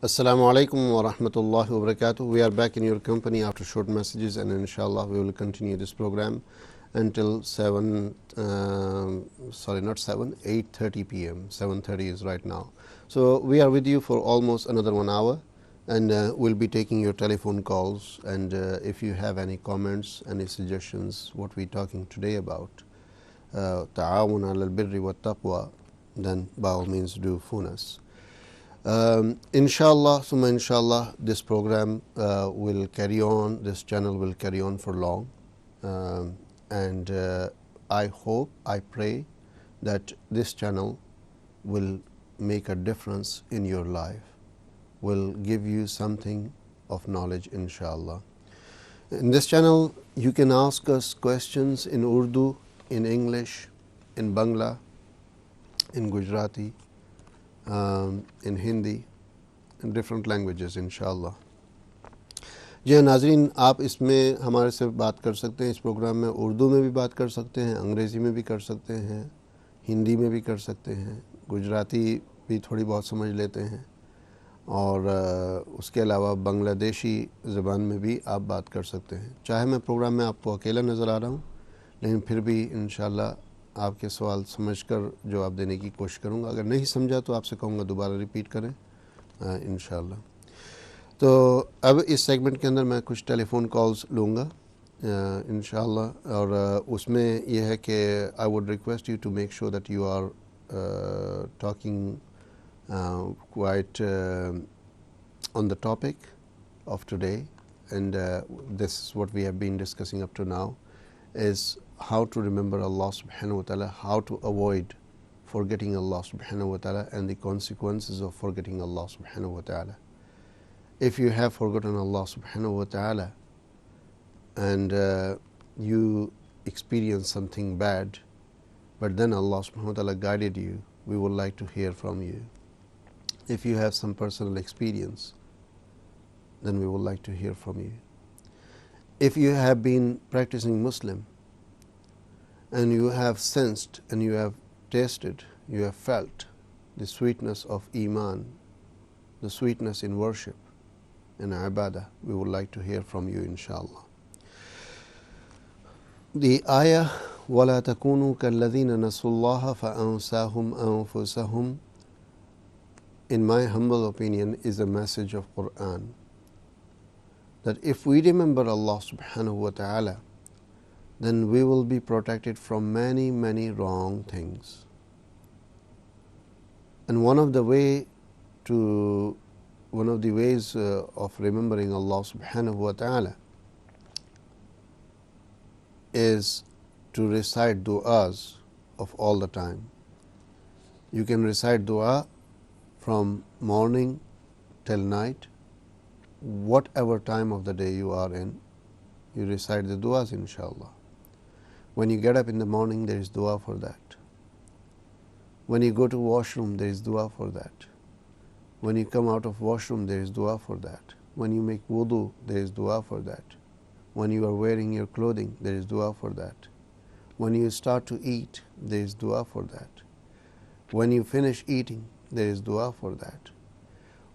Assalamu alaikum wa rahmatullahi wa barakatuh. We are back in your company after short messages, and inshallah we will continue this program until 8:30 p.m. 7:30 is right now. So we are with you for almost another 1 hour, and we'll be taking your telephone calls. And if you have any comments, any suggestions, what we're talking today about, ta'awun ala al-birri wa taqwa, then by all means do phone us. Inshallah, summa inshallah, this program will carry on, this channel will carry on for long, and I hope, I pray that this channel will make a difference in your life, will give you something of knowledge, inshallah. In this channel you can ask us questions in Urdu, in English, in Bangla, in Gujarati, in Hindi, in different languages इंशाअल्लाह. जी हाँ नाज़रीन, आप इसमें हमारे से बात कर सकते हैं. इस प्रोग्राम में उर्दू में भी बात कर सकते हैं, अंग्रेज़ी में भी कर सकते हैं, हिंदी में भी कर सकते हैं, गुजराती भी थोड़ी बहुत समझ लेते हैं, और उसके अलावा बांग्लादेशी ज़बान में भी आप बात कर सकते हैं. चाहे मैं प्रोग्राम में आपको अकेला नज़र आ रहा हूँ, लेकिन फिर भी इंशाअल्लाह आपके सवाल समझकर जवाब देने की कोशिश करूँगा. अगर नहीं समझा तो आपसे कहूँगा दोबारा रिपीट करें इंशाअल्लाह. तो अब इस सेगमेंट के अंदर मैं कुछ टेलीफ़ोन कॉल्स लूँगा इंशाअल्लाह, और उसमें यह है कि I would request you to make sure that you are talking quite on the topic of today, and this is what we have been discussing up to now is how to remember Allah subhanahu wa ta'ala, how to avoid forgetting Allah subhanahu wa ta'ala, and the consequences of forgetting Allah subhanahu wa ta'ala. If you have forgotten Allah subhanahu wa ta'ala and you experience something bad, but then Allah subhanahu wa ta'ala guided you, we would like to hear from you. If you have some personal experience, then we would like to hear from you. If you have been practicing Muslim and you have sensed and you have tasted, you have felt the sweetness of Iman, the sweetness in worship and ibadah, we would like to hear from you inshallah. The ayah وَلَا تَكُونُوا كَالَّذِينَ نَسُوا اللَّهَ فَأَنْسَاهُمْ أَنفُسَهُمْ, in my humble opinion, is a message of Quran, that if we remember Allah subhanahu wa ta'ala, then we will be protected from many, many wrong things. And one of the ways of remembering Allah subhanahu wa ta'ala is to recite du'as of all the time. You can recite du'a from morning till night, whatever time of the day you are in, you recite the du'as inshallah. When you get up in the morning, there is du'a for that. When you go to washroom, there is du'a for that. When you come out of washroom, there is du'a for that. When you make wudu, there is du'a for that. When you are wearing your clothing, there is du'a for that. When you start to eat, there is du'a for that. When you finish eating, there is du'a for that.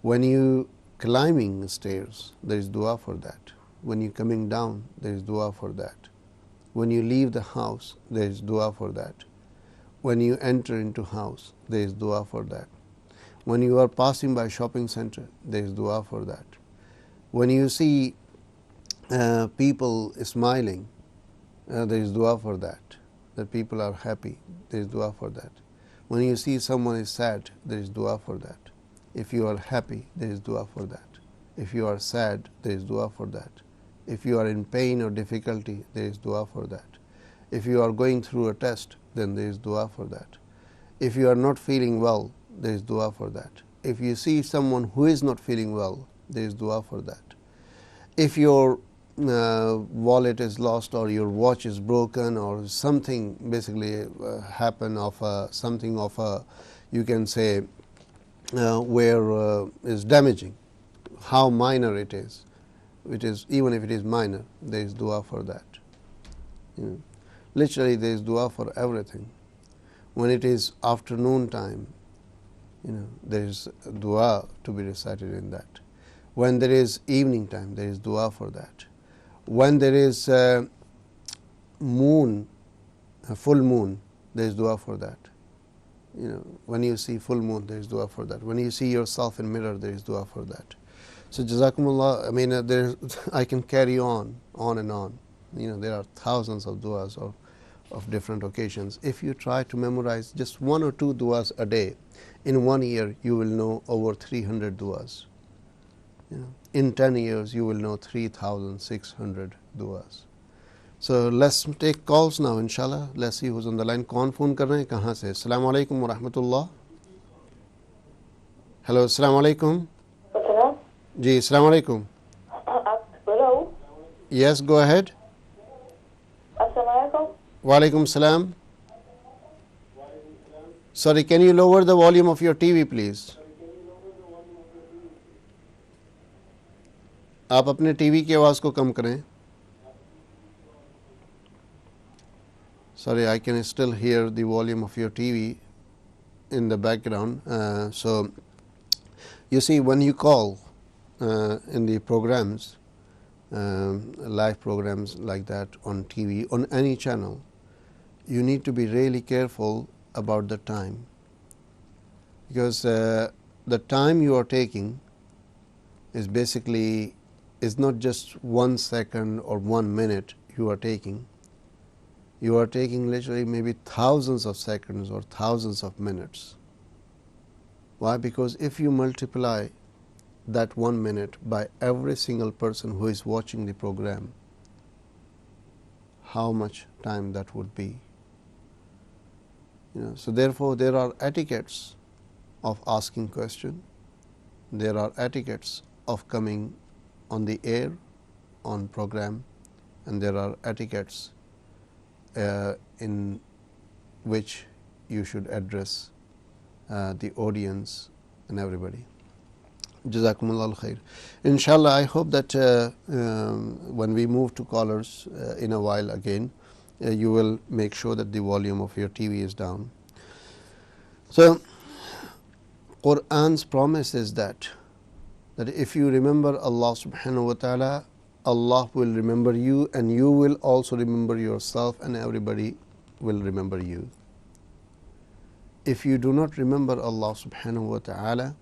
When you climbing stairs, there is du'a for that. When you coming down, there is du'a for that. When you leave the house, there is du'a for that. When you enter into house, there is du'a for that. When you are passing by shopping center, there is du'a for that. When you see people smiling, there is du'a for that. That people are happy, there is du'a for that. When you see someone is sad, there is du'a for that. If you are happy, there is du'a for that. If you are sad, there is du'a for that. If you are in pain or difficulty, there is du'a for that. If you are going through a test, then there is du'a for that. If you are not feeling well, there is du'a for that. If you see someone who is not feeling well, there is du'a for that. If your wallet is lost or your watch is broken or something basically happen of something of a, you can say, where is damaging, how minor it is, even if it is minor, there is dua for that. Literally there is dua for everything. When it is afternoon time, there is dua to be recited in that. When there is evening time, there is dua for that. When there is moon, a full moon, there is dua for that. When you see full moon, there is dua for that. When you see yourself in mirror, there is dua for that. So Jazakumullah, I can carry on and on. There are thousands of duas of different occasions. If you try to memorize just one or two duas a day, in 1 year you will know over 300 duas. In 10 years you will know 3,600 duas. So let's take calls now, inshallah. Let's see who's on the line. कौन phone कर रहे हैं, कहाँ से? अस्सलाम वालेकुम व रहमतुल्लाह. Hello, अस्सलाम वालेकुम. जी, अस्सलाम वालेकुम. Hello. Yes, go ahead. Assalamualaikum. Walaikum salam. Sorry, can you lower the volume of your TV, please? आप अपने टीवी की आवाज़ को कम करें. Sorry, I can still hear the volume of your TV in the background. So you see, when you call in the programs, live programs like that on TV, on any channel, you need to be really careful about the time, because the time you are taking is basically is not just 1 second or 1 minute you are taking. You are taking literally maybe thousands of seconds or thousands of minutes. Why? Because if you multiply that 1 minute by every single person who is watching the program, how much time that would be. So therefore there are etiquettes of asking question, there are etiquettes of coming on the air on program, and there are etiquettes in which you should address the audience and everybody. Jazakumullah khair. Inshallah, I hope that when we move to callers in a while again, you will make sure that the volume of your TV is down. So Quran's promise is that if you remember Allah subhanahu wa ta'ala, Allah will remember you, and you will also remember yourself, and everybody will remember you. If you do not remember Allah subhanahu wa ta'ala,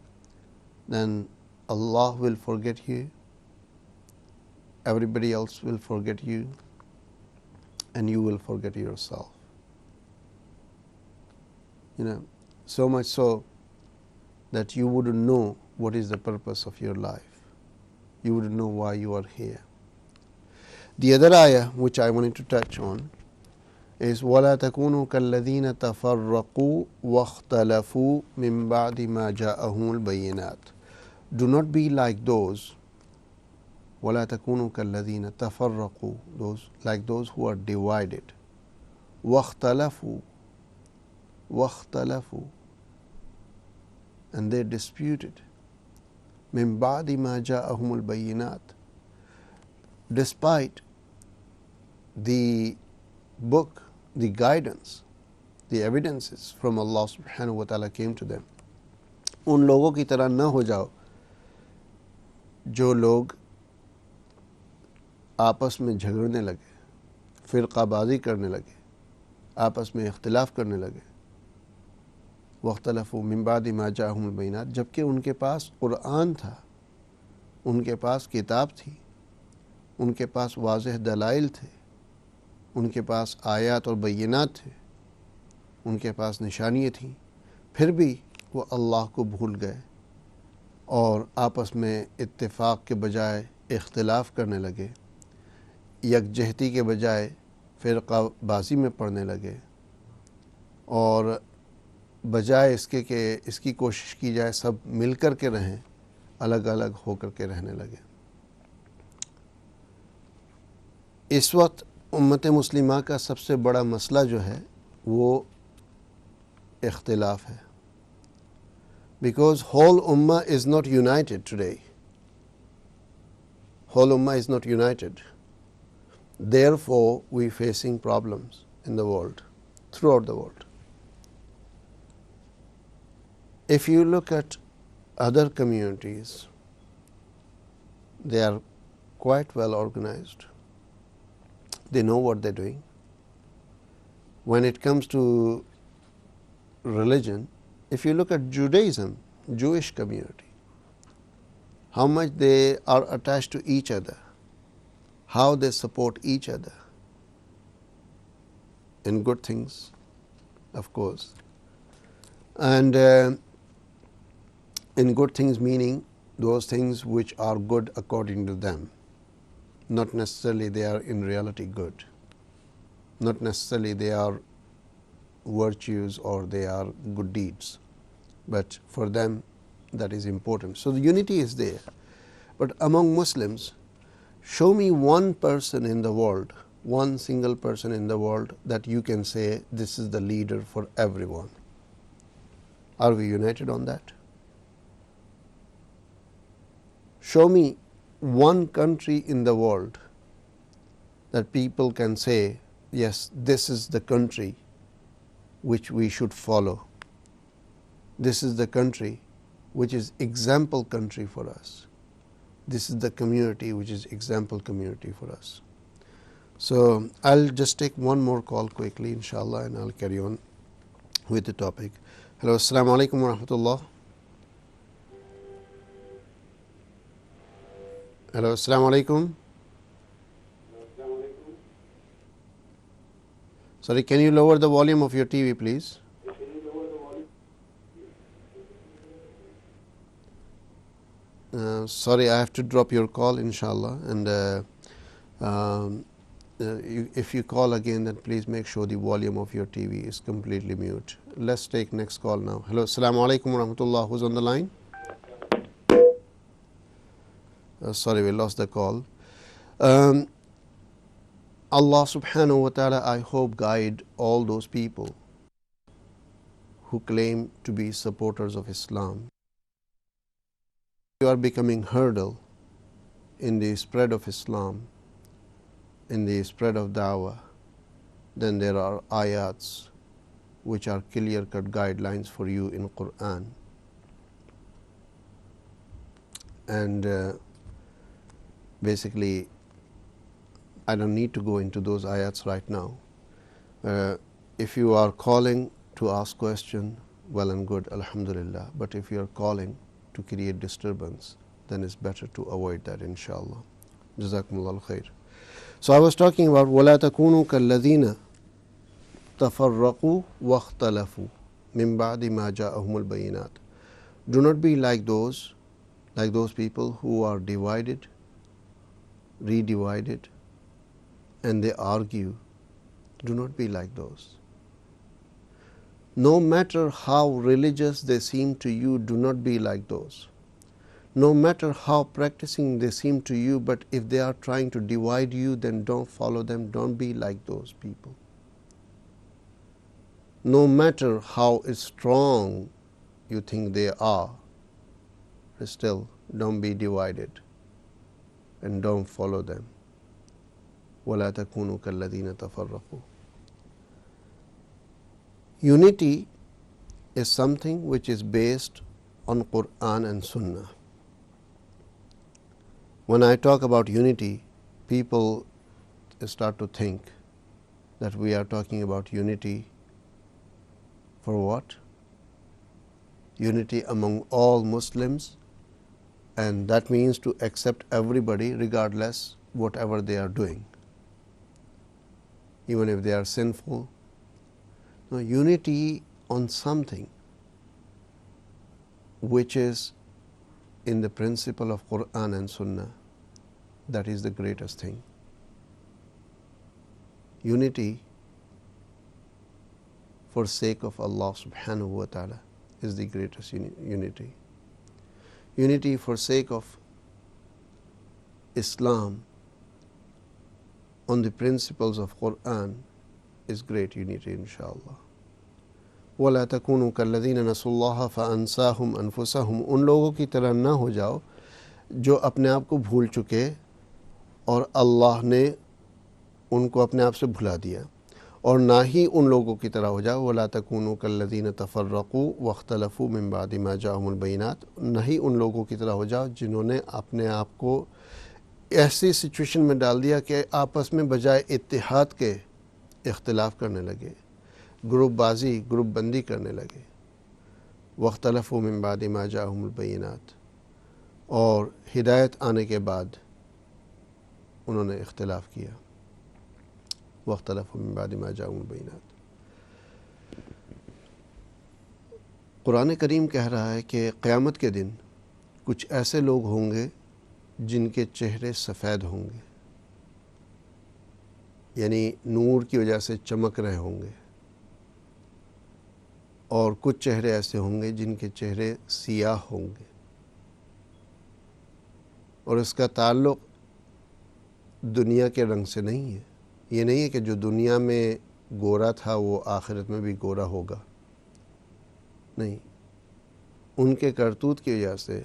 then Allah will forget you, everybody else will forget you, and you will forget yourself. So much so that you wouldn't know what is the purpose of your life. You wouldn't know why you are here. The other ayah which I wanted to touch on is وَلَا تَكُونُوا كَالَّذِينَ تَفَرَّقُوا وَاخْتَلَفُوا مِنْ بَعْدِ مَا جَاءَهُمُ الْبَيِّنَاتُ. Do not be like those, وَلَا تَكُونُوا كَالَّذِينَ تَفَرَّقُوا, like those who are divided, وَاخْتَلَفُوا, and they disputed, مِنْ بَعْدِ مَا جَاءَهُمُ الْبَيِّنَاتُ, despite the book, the guidance, the evidences from Allah subhanahu wa ta'ala came to them. उन लोगों की तरह न हो जाओ जो लोग आपस में झगड़ने लगे, फ़िरक़ाबाज़ी करने लगे, आपस में इख्तिलाफ़ करने लगे. वख्तलफ़ू मिन बादि मा जाअहुमुल बय्यिनात, जबकि उनके पास कुरान था, उनके पास किताब थी, उनके पास वाज़ेह दलाइल थे, उनके पास आयात और बय्यिनात थे, उनके पास निशानियाँ थीं, फिर भी वो अल्लाह को भूल गए और आपस में इत्तेफाक के बजाय इख्तिलाफ़ करने लगे, यकजहती के बजाय फ़िरक़ाबाज़ी में पड़ने लगे, और बजाय इसके कि इसकी कोशिश की जाए सब मिल कर के रहें, अलग अलग हो कर के रहने लगे. इस वक्त उम्मत मुस्लिमा का सबसे बड़ा मसला जो है वो इख्तिलाफ है. Because whole ummah is not united today. Whole ummah is not united. Therefore, we are facing problems in the world, throughout the world. if you look at other communities, they are quite well organized. They know what they're doing. When it comes to religion, if you look at Judaism, Jewish community, how much they are attached to each other, how they support each other in good things, of course, and in good things meaning those things which are good according to them, not necessarily they are in reality good, not necessarily they are virtues or they are good deeds, but for them that is important. So the unity is there. But among Muslims, show me one person in the world, one single person in the world that you can say this is the leader for everyone. Are we united on that? Show me one country in the world that people can say, yes, this is the country which we should follow. This is the country which is example country for us. This is the community which is example community for us. So I'll just take one more call quickly, inshallah, and I'll carry on with the topic. Hello, assalamu alaikum wa rahmatullah. Hello, assalamu alaikum. Sorry, can you lower the volume of your TV, please? Sorry, I have to drop your call, inshallah, and if you call again, then please make sure the volume of your TV is completely mute. Let's take next call now. Hello, assalamu alaikum wa rahmatullah. Who's on the line? Sorry, we lost the call. Allah subhanahu wa ta'ala, I hope, guide all those people who claim to be supporters of Islam. You are becoming hurdle in the spread of Islam, in the spread of da'wah. Then there are ayats which are clear-cut guidelines for you in Quran. And basically, I don't need to go into those ayats right now. If you are calling to ask question, well and good, alhamdulillah. But if you are calling to create disturbance, then it's better to avoid that, inshallah. Jazakumullahu khair. So I was talking about وَلَا تَكُونُوا كَالَّذِينَ تَفَرَّقُوا وَاخْتَلَفُوا مِنْ بَعْدِ مَا جَاءَهُمُ الْبَيِّنَاتُ. Do not be like those people who are divided, re-divided, and they argue. Do not be like those. No matter how religious they seem to you, do not be like those. No matter how practicing they seem to you, but if they are trying to divide you, then don't follow them. Don't be like those people. No matter how strong you think they are, still don't be divided and don't follow them. وَلَا تَكُونُوا كَالَّذِينَ تَفَرَّقُوا. Unity is something which is based on Quran and Sunnah. When I talk about unity, people start to think that we are talking about unity for what? Unity among all Muslims, and that means to accept everybody regardless whatever they are doing, even if they are sinful. No, unity on something which is in the principle of Quran and Sunnah, that is the greatest thing. Unity for sake of Allah subhanahu wa ta'ala is the greatest unity. Unity for sake of Islam on the principles of Quran is great unity, inshallah. وَلَا تَكُونُوا كَالَّذِينَ نَسُوا اللَّهَ فَأَنْسَاهُمْ أَنفُسَهُمْ. उन लोगों की तरह ना हो जाओ जो अपने आप को भूल चुके और अल्लाह ने उनको अपने आप से भुला दिया. اور نہ ہی ان لوگوں کی طرح ہو جاؤ وَلَا تَكُونُوا كَالَّذِينَ تَفَرَّقُوا وَاخْتَلَفُوا مِن بَعْدِ مَا جَاءَهُمُ الْبَيِّنَاتُ، نہ ہی ان لوگوں کی طرح ہو جاؤ جنہوں نے اپنے آپ کو ایسی سچویشن میں ڈال دیا کہ آپس میں بجائے اتحاد کے اختلاف کرنے لگے، گروپ بازی، گروپ بندی کرنے لگے. وَاخْتَلَفُوا مِن بَعْدِ مَا جَاءَهُمُ الْبَيِّنَاتُ، اور ہدایت آنے کے بعد انہوں نے اختلاف کیا. وَاخْتَلَفُوا مِن بَعْدِ مَا جَاءَهُمُ الْبَيِّنَاتُ. قرآن کریم کہہ رہا ہے کہ قیامت کے دن کچھ ایسے لوگ ہوں گے جن کے چہرے سفید ہوں گے، یعنی نور کی وجہ سے چمک رہے ہوں گے، اور کچھ چہرے ایسے ہوں گے جن کے چہرے سیاہ ہوں گے. اور اس کا تعلق دنیا کے رنگ سے نہیں ہے. یہ نہیں ہے کہ جو دنیا میں گورا تھا وہ آخرت میں بھی گورا ہوگا، نہیں. ان کے کرتوت کی وجہ سے،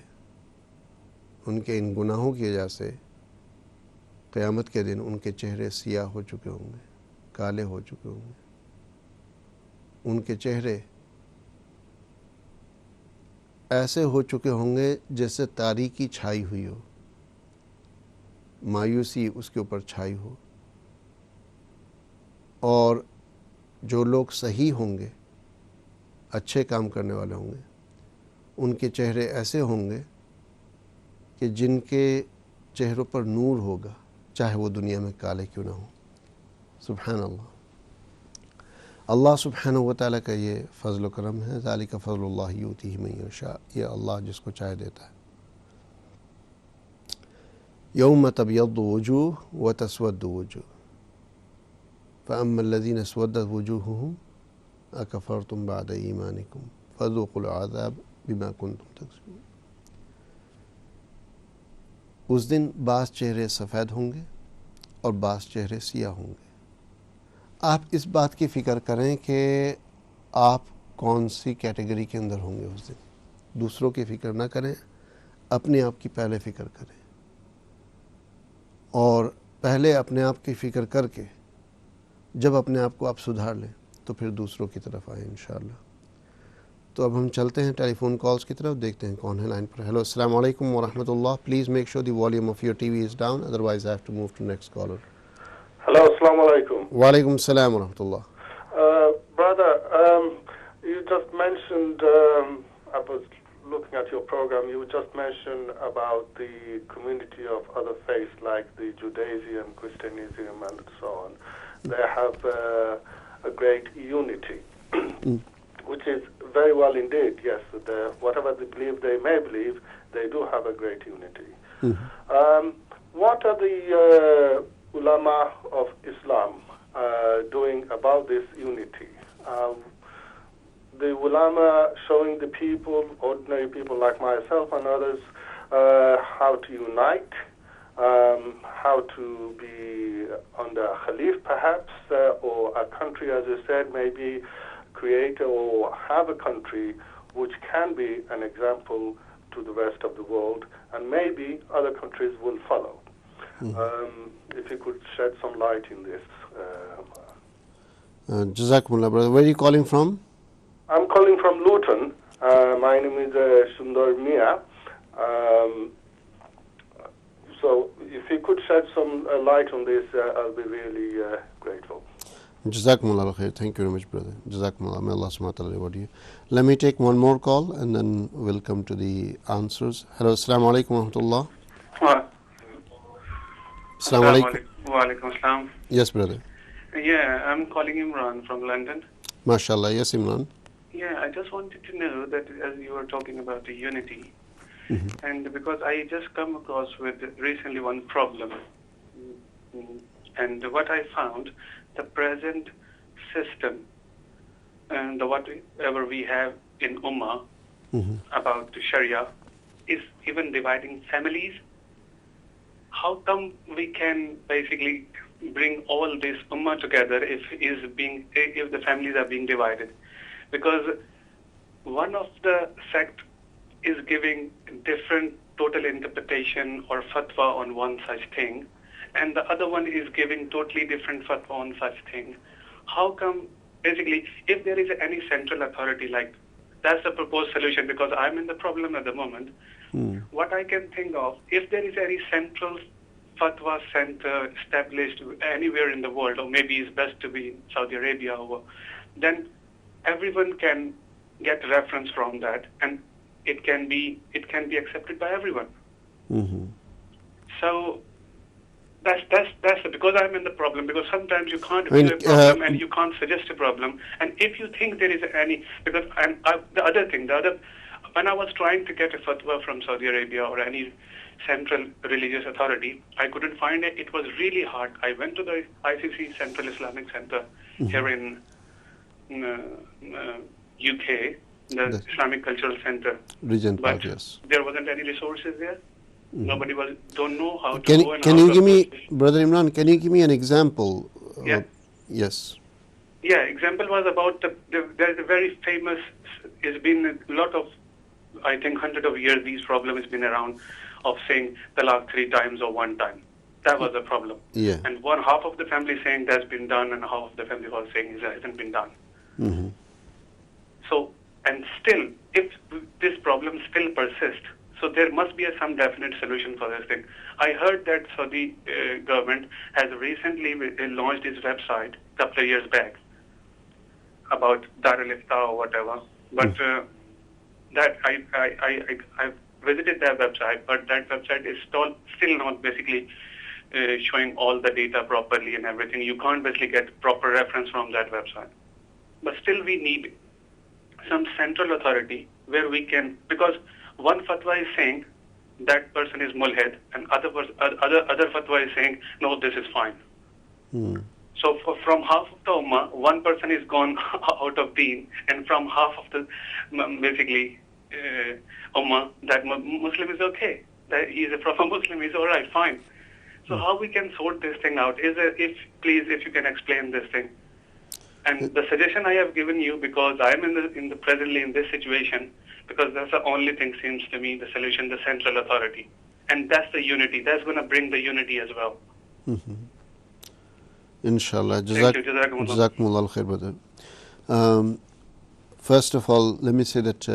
ان کے ان گناہوں کی وجہ سے قیامت کے دن ان کے چہرے سیاہ ہو چکے ہوں گے، کالے ہو چکے ہوں گے. ان کے چہرے ایسے ہو چکے ہوں گے جیسے تاریکی چھائی ہوئی ہو، مایوسی اس کے اوپر چھائی ہو. اور جو لوگ صحیح ہوں گے، اچھے کام کرنے والے ہوں گے، ان کے چہرے ایسے ہوں گے کہ جن کے چہروں پر نور ہوگا، چاہے وہ دنیا میں کالے کیوں نہ ہوں. سبحان اللہ. اللہ سبحانہ و تعالیٰ کا یہ فضل و کرم ہے. ذالک فضل اللہ یؤتیہ من یشاء، یہ اللہ جس کو چاہے دیتا ہے. یوم تبیض وجوہ وتسود وجوہ فاما الذین اسودت وجوہہم اکفرتم بعد ایمانکم فذوقوا العذاب بما کنتم تکسبون. اس دن بعض چہرے سفید ہوں گے اور بعض چہرے سیاہ ہوں گے. آپ اس بات کی فکر کریں کہ آپ کون سی کیٹیگری کے اندر ہوں گے اس دن. دوسروں کی فکر نہ کریں، اپنے آپ کی پہلے فکر کریں، اور پہلے اپنے آپ کی فکر کر کے جب اپنے آپ کو آپ سدھار لیں تو پھر دوسروں کی طرف آئیں انشاءاللہ. تو اب ہم چلتے ہیں ٹیلی فون کالز کی طرف، دیکھتے ہیں کون ہے لائن پر. ہیلو، السلام علیکم ورحمۃ اللہ. Please make sure the volume of your TV is down, otherwise I have to move to next caller. Hello, Assalamu alaikum. وعلیکم السلام ورحمۃ اللہ. Brother, you just mentioned, I was looking at your program, you just mentioned about the community of other faiths like the Judaism, Christianism, and so on. They have a great unity, which is very well indeed, yes. Whatever they believe, they may believe, they do have a great unity. What are the ulama of Islam doing about this unity? The ulama showing the people, ordinary people like myself and others, how to unite, how to be under a Khalif perhaps, or a country, as you said, maybe create or have a country which can be an example to the rest of the world, and maybe other countries will follow. If you could shed some light in this. Jazakumullah, brother. Where are you calling from? I'm calling from Luton. My name is Sundar Mia. So if you could shed some light on this, I'll be really grateful. Jazakumullah khair. Thank you very much, brother. Jazakumullah. May Allah subhanahu wa ta'ala reward you. Let me take one more call and then we'll come to the answers. Hello, assalamu alaikum wa rahmatullah. Assalamu alaikum. Wa alaikum assalam. Yes, brother. Yeah, I'm calling Imran from London. MashaAllah. Yes, Imran. Yeah, I just wanted to know that as you were talking about the unity, and because I just come across with recently one problem, and what I found, the present system and whatever we have in Ummah about the Sharia is even dividing families. How come we can basically bring all this Ummah together if the families are being divided? Because one of the sect is giving different total interpretation or fatwa on one such thing, and the other one is giving totally different fatwa on such thing. how come, basically, if there is any central authority, like that's the proposed solution, because I'm in the problem at the moment. What I can think of, if there is any central fatwa center established anywhere in the world, or maybe it's best to be in Saudi Arabia, then everyone can get reference from that, and it can be accepted by everyone. So that's because I'm in the problem, because sometimes you can't view a problem and you can't suggest a problem, and if you think there is any, because when I was trying to get a fatwa from Saudi Arabia or any central religious authority, I couldn't find it. It was really hard. I went to the ICC Central Islamic Center here in UK, the Islamic Cultural Center. Regent but Park, yes. There wasn't any resources there. Nobody don't know how to go and Can you give me, Brother Imran, can you give me an example? Yeah. Yes. Yeah, example was about there's a very famous, it's been a lot of, I think, hundreds of years, these problems has been around of saying talaq 3 times or 1 time. That was the problem. Yeah. And half of the family saying that's been done, and half of the family was saying it hasn't been done. So, and still, if this problem still persists, so there must be some definite solution for this thing. I heard that Saudi government has recently launched its website a couple of years back about Dar al-Ifta or whatever. But that I visited that website, but that website is still not basically showing all the data properly and everything. You can't basically get proper reference from that website. But still we need some central authority where we can, because one fatwa is saying that person is mulhid, and other fatwa is saying no, this is fine. So from half of the ummah, one person is gone out of deen, and from half of the basically ummah, that Muslim is okay, that he is a proper Muslim, he's all right, fine. So how we can sort this thing out? If you can explain this thing. And the suggestion I have given you, because I am presently in this situation, because that's the only thing seems to me the solution, the central authority, and that's the unity. That's going to bring the unity as well. Inshallah. Jazakumullah khair, brother. First of all, let me say that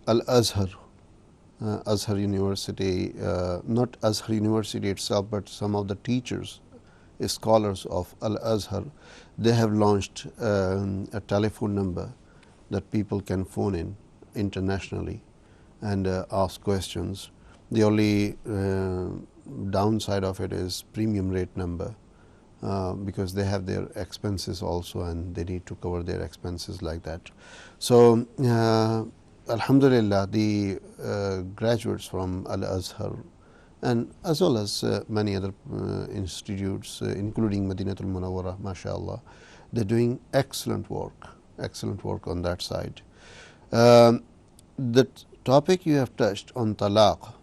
Al-Azhar, Azhar University, not Azhar University itself, but some of the teachers, scholars of Al-Azhar, they have launched a telephone number that people can phone in internationally and ask questions. The only downside of it is premium rate number, because they have their expenses also, and they need to cover their expenses like that. So Alhamdulillah, the graduates from Al-Azhar, and as well as many other institutes, including Madinatul Munawwara, mashallah, they're doing excellent work on that side. The topic you have touched on talaq.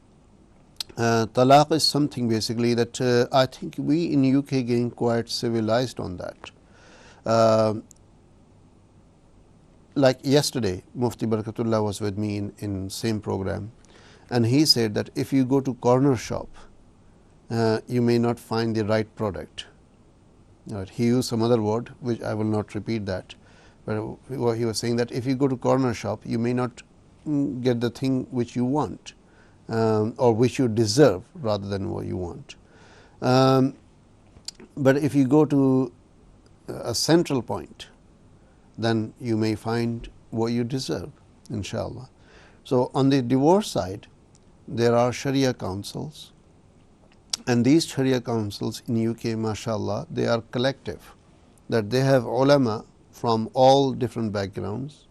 Talaq is something basically that I think we in UK getting quite civilized on that. Like yesterday, Mufti Barakatullah was with me in same program, and he said that if you go to corner shop, you may not find the right product. Right. He used some other word which I will not repeat that, but he was saying that if you go to corner shop, you may not get the thing which you want, or which you deserve rather than what you want. But if you go to a central point, then you may find what you deserve, inshallah. So on the divorce side, there are Sharia councils, and these Sharia councils in UK, mashallah, they are collective, that they have ulama from all different backgrounds,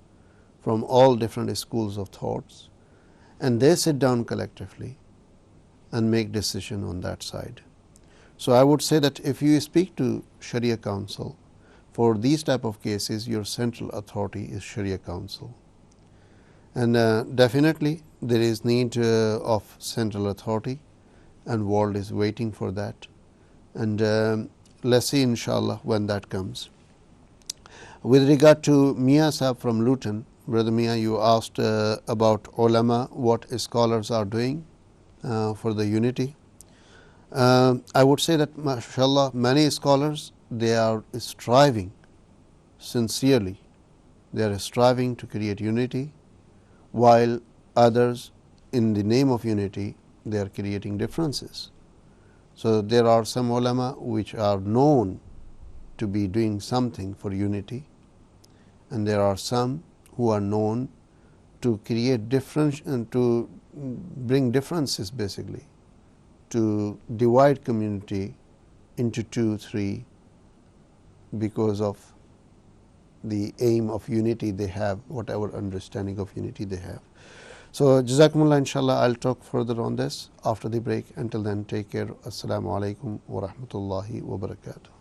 from all different schools of thoughts, and they sit down collectively and make decision on that side. So I would say that if you speak to Sharia council for these type of cases, your central authority is Sharia council, and definitely there is need of central authority, and world is waiting for that, and let's see inshallah when that comes. With regard to Mia Sahab from Luton, Brother Mia, you asked about ulama, what scholars are doing for the unity. I would say that mashallah, many scholars they are striving sincerely, they are striving to create unity, while others in the name of unity they are creating differences. So, there are some ulama which are known to be doing something for unity, and there are some who are known to create difference and to bring differences, basically to divide community into 2, 3 because of the aim of unity they have, whatever understanding of unity they have. So, Jazakumullah, inshallah, I will talk further on this after the break. Until then, take care. Assalamu alaikum wa rahmatullahi wa barakatuh.